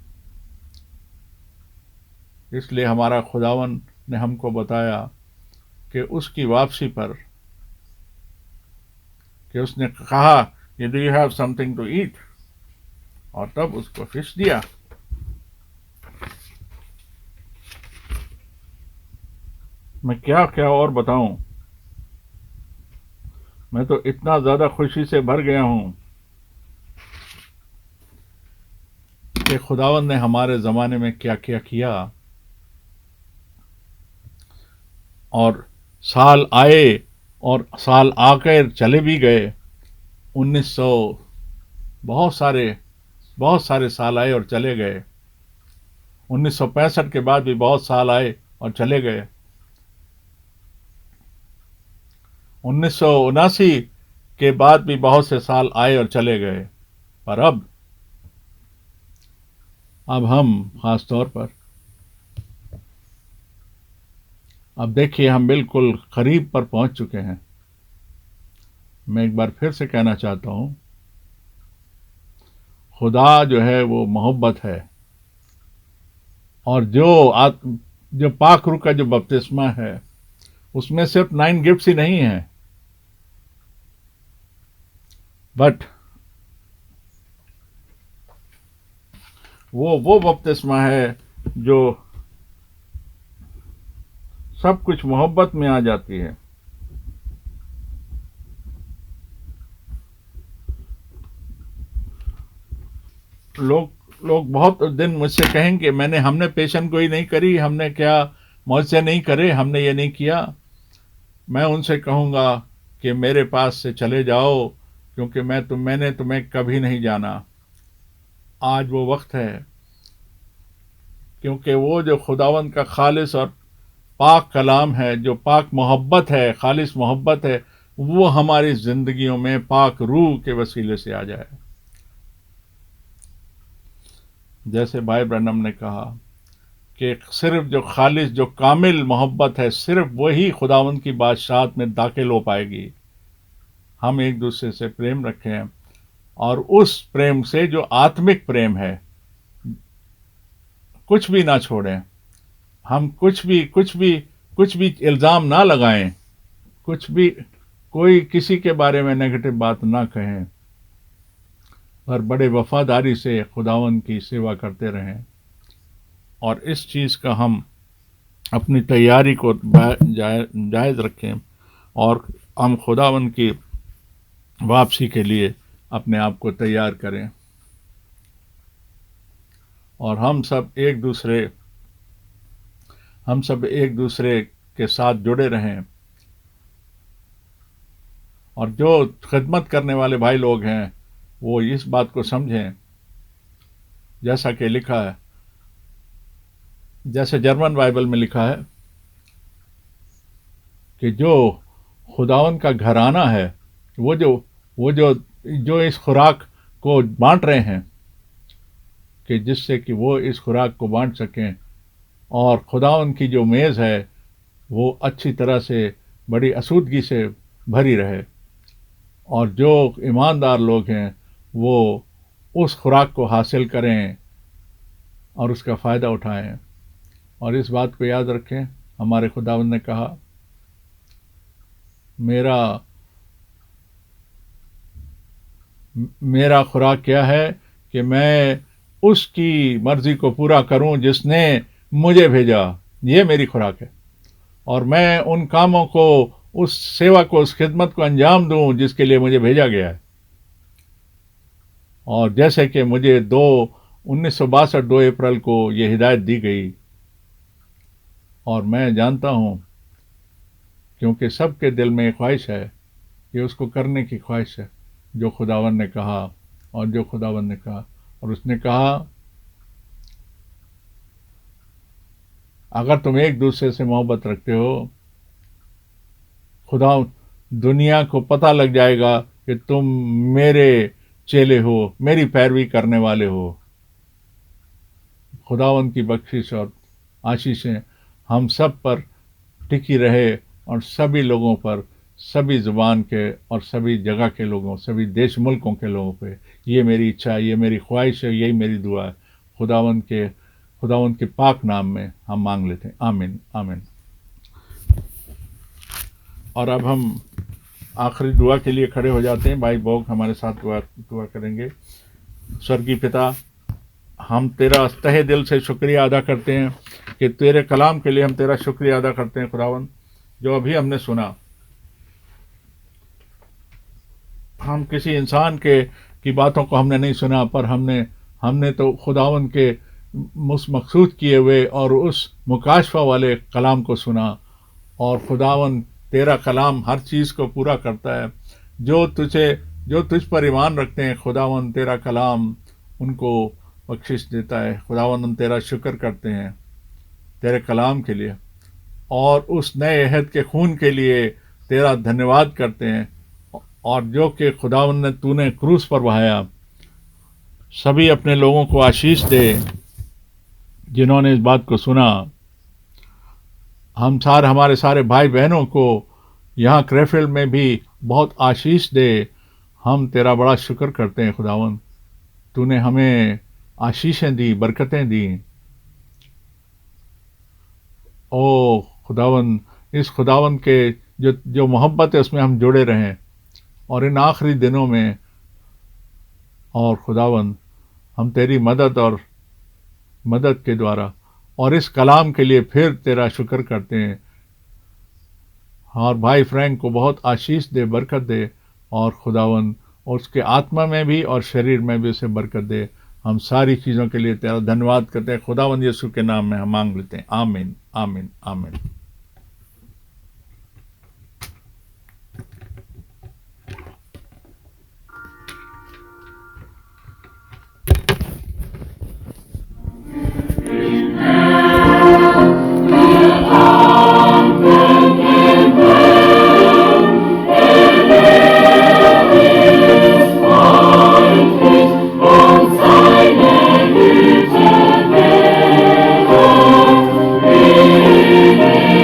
S1: اس لیے ہمارا خداوند نے ہم کو بتایا کہ اس کی واپسی پر، کہ اس نے کہا کہ do you have something to eat, اور تب اس کو فش دیا. میں کیا اور بتاؤں، میں تو اتنا زیادہ خوشی سے بھر گیا ہوں کہ خداوند نے ہمارے زمانے میں کیا کیا. اور سال آئے اور سال آ کر چلے بھی گئے. 1900 بہت سارے سال آئے اور چلے گئے. 1965 کے بعد بھی بہت سال آئے اور چلے گئے. 1979 کے بعد بھی بہت سے سال آئے اور چلے گئے. پر اب ہم خاص طور پر، اب دیکھیے ہم بالکل قریب پر پہنچ چکے ہیں. میں ایک بار پھر سے کہنا چاہتا ہوں، خدا جو ہے وہ محبت ہے، اور جو پاک روح کا جو بپتسمہ ہے، اس میں صرف 9 گفٹس ہی نہیں ہیں، بٹ وہ بپتسمہ ہے جو سب کچھ محبت میں آ جاتی ہے. لوگ بہت دن مجھ سے کہیں گے ہم نے پیشن گوئی نہیں کری، ہم نے کیا معجزے نہیں کرے، ہم نے یہ نہیں کیا. میں ان سے کہوں گا کہ میرے پاس سے چلے جاؤ، کیونکہ میں نے تمہیں کبھی نہیں جانا. آج وہ وقت ہے، کیونکہ وہ جو خداوند کا خالص اور پاک کلام ہے، جو پاک محبت ہے، خالص محبت ہے، وہ ہماری زندگیوں میں پاک روح کے وسیلے سے آ جائے. جیسے بھائی برنم نے کہا کہ صرف جو خالص، جو کامل محبت ہے، صرف وہی خداوند کی بادشاہت میں داخل ہو پائے گی. ہم ایک دوسرے سے پریم رکھیں، اور اس پریم سے جو آتمک پریم ہے، کچھ بھی نہ چھوڑیں. ہم کچھ بھی الزام نہ لگائیں، کوئی کسی کے بارے میں نیگیٹو بات نہ کہیں، اور بڑے وفاداری سے خداوند کی سیوا کرتے رہیں. اور اس چیز کا ہم اپنی تیاری کو جائز رکھیں، اور ہم خداوند کی واپسی کے لیے اپنے آپ کو تیار کریں. اور ہم سب ایک دوسرے کے ساتھ جڑے رہیں. اور جو خدمت کرنے والے بھائی لوگ ہیں وہ اس بات کو سمجھیں، جیسا کہ لکھا ہے، جیسے جرمن بائبل میں لکھا ہے کہ جو خداوند کا گھرانہ ہے، وہ جو اس خوراک کو بانٹ رہے ہیں، کہ جس سے کہ وہ اس خوراک کو بانٹ سکیں اور خداوند کی جو میز ہے وہ اچھی طرح سے بڑی اسودگی سے بھری رہے، اور جو ایماندار لوگ ہیں وہ اس خوراک کو حاصل کریں اور اس کا فائدہ اٹھائیں۔ اور اس بات کو یاد رکھیں، ہمارے خداوند نے کہا، میرا خوراک کیا ہے کہ میں اس کی مرضی کو پورا کروں جس نے مجھے بھیجا، یہ میری خوراک ہے، اور میں ان کاموں کو، اس سیوا کو، اس خدمت کو انجام دوں جس کے لیے مجھے بھیجا گیا ہے۔ اور جیسے کہ مجھے 1962 2 اپریل کو یہ ہدایت دی گئی، اور میں جانتا ہوں کیونکہ سب کے دل میں ایک خواہش ہے، یہ اس کو کرنے کی خواہش ہے جو خداوند نے کہا، اور اس نے کہا اگر تم ایک دوسرے سے محبت رکھتے ہو، خدا دنیا کو پتہ لگ جائے گا کہ تم میرے چیلے ہو، میری پیروی کرنے والے ہو۔ خداوند کی بخشش اور آشیشیں ہم سب پر ٹکی رہے، اور سبھی لوگوں پر، سبھی زبان کے اور سبھی جگہ کے لوگوں، سبھی دیش ملکوں کے لوگوں پہ۔ یہ میری اچھا ہے، یہ میری خواہش ہے، یہی میری دعا ہے۔ خداوند کے پاک نام میں ہم مانگ لیتے ہیں، آمین آمین۔ اور اب ہم آخری دعا کے لیے کھڑے ہو جاتے ہیں۔ بھائی بوگ ہمارے ساتھ دعا کریں گے۔ سرگی پتا، ہم تیرا تہہ دل سے شکریہ ادا کرتے ہیں کہ تیرے کلام کے لیے ہم تیرا شکریہ ادا کرتے ہیں خداوند، جو ابھی ہم نے سنا۔ ہم کسی انسان کی باتوں کو ہم نے نہیں سنا، پر ہم نے تو خداوند کے مقصود کیے ہوئے اور اس مکاشفہ والے کلام کو سنا، اور خداوند تیرا کلام ہر چیز کو پورا کرتا ہے۔ جو تجھ پر ایمان رکھتے ہیں خداوند، تیرا کلام ان کو بخشش دیتا ہے۔ خداوند ہم تیرا شکر کرتے ہیں تیرے کلام کے لیے، اور اس نئے عہد کے خون کے لیے تیرا دھنیواد کرتے ہیں، اور جو کہ خداوند نے تو نے کروس پر بہایا۔ سبھی اپنے لوگوں کو آشیش دے جنہوں نے اس بات کو سنا۔ ہمارے سارے بھائی بہنوں کو یہاں کریفیلڈ میں بھی بہت آشیش دے۔ ہم تیرا بڑا شکر کرتے ہیں خداوند، تو نے ہمیں آشیشیں دی، برکتیں دی۔ او خداوند، اس خداوند کے جو محبت ہے اس میں ہم جڑے رہیں، اور ان آخری دنوں میں، اور خداوند ہم تیری مدد کے دوارا اور اس کلام کے لیے پھر تیرا شکر کرتے ہیں، اور بھائی فرینک کو بہت آشیش دے، برکت دے، اور خداوند اس کے آتما میں بھی اور شریر میں بھی اسے برکت دے۔ ہم ساری چیزوں کے لیے تیرا دھنیواد کرتے ہیں خداوند، یسوع کے نام میں ہم مانگ لیتے ہیں، آمین آمین آمین۔
S2: Amen.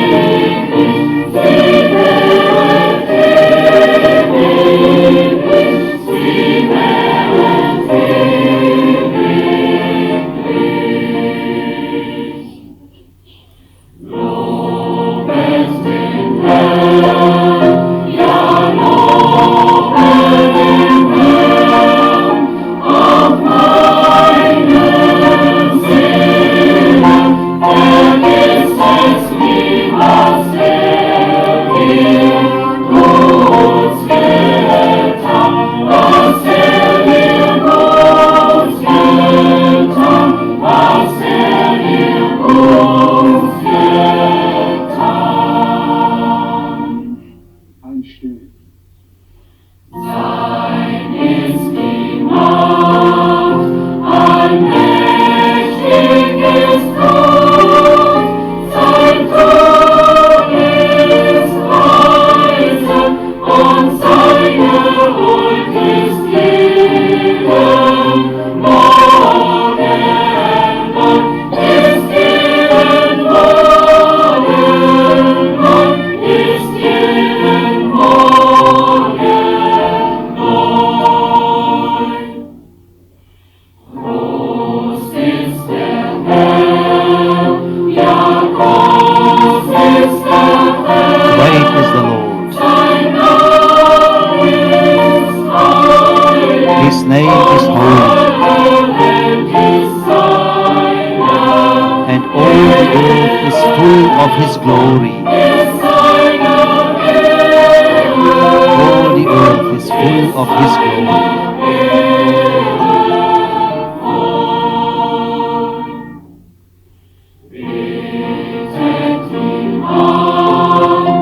S2: His glory. All the earth is full of His glory.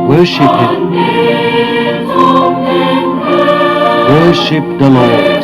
S2: Worship Him. Worship the Lord.